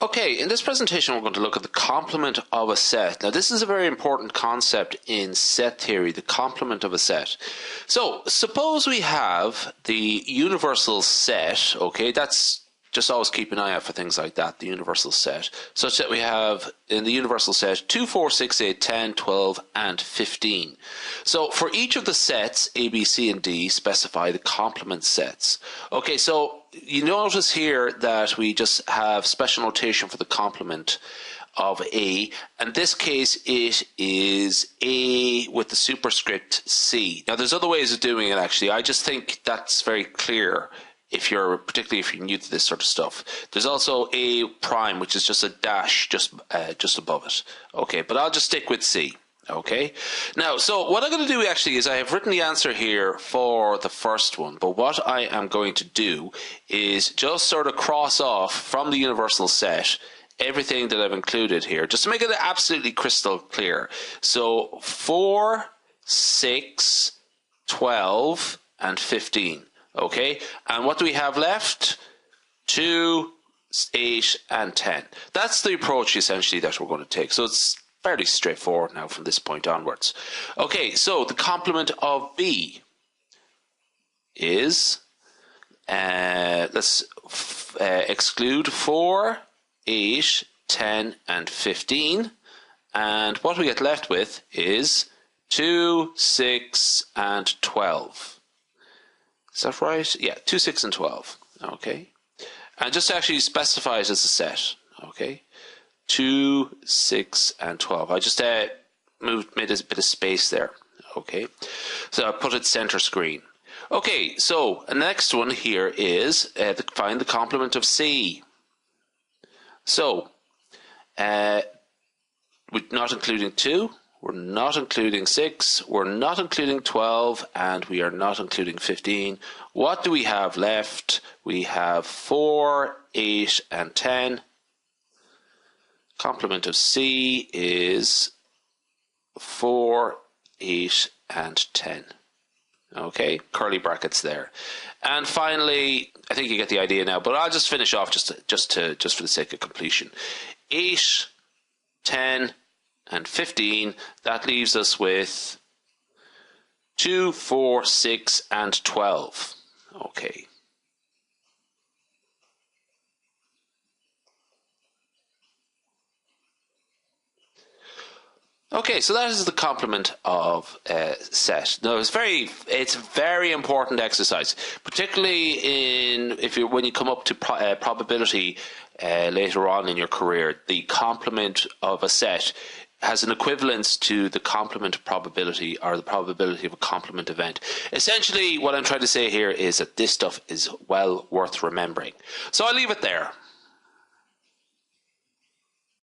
Okay, in this presentation we're going to look at the complement of a set. Now this is a very important concept in set theory, the complement of a set. So suppose we have the universal set, okay, that's just always keep an eye out for things like that, the universal set, such that we have in the universal set 2, 4, 6, 8, 10, 12 and 15. So for each of the sets A, B, C and D specify the complement sets. Okay, so you notice here that we just have special notation for the complement of A. In this case it is A with the superscript C. Now there's other ways of doing it actually. I just think that's very clear. Particularly if you're new to this sort of stuff. There's also A prime, which is just a dash just above it. Okay, but I'll just stick with C. Okay, now so what I'm going to do actually is I have written the answer here for the first one, but what I am going to do is just sort of cross off from the universal set everything that I've included here, just to make it absolutely crystal clear. So 4, 6, 12 and 15. Okay, and what do we have left? 2, 8 and 10. That's the approach essentially that we're going to take. So it's fairly straightforward now from this point onwards. Okay, so the complement of B is, let's exclude 4, 8, 10 and 15. And what we get left with is 2, 6 and 12. Is that right? Yeah, 2, 6 and 12. Okay. And just actually specify it as a set. Okay. 2, 6 and 12. I just made a bit of space there. Okay. So I put it center screen. Okay, so the next one here is find the complement of C. So, we're not including 2. We're not including 6, we're not including 12, and we are not including 15. What do we have left? We have 4, 8, and 10. Complement of C is 4, 8, and 10. Okay, curly brackets there. And finally, I think you get the idea now, but I'll just finish off just for the sake of completion. 8, 10, and 15, that leaves us with 2, 4, 6 and 12. Okay. Okay, so that is the complement of set. Now it's a very important exercise, particularly when you come up to probability later on in your career. The complement of a set has an equivalence to the complement of probability, or the probability of a complement event. Essentially, what I'm trying to say here is that this stuff is well worth remembering. So I'll leave it there.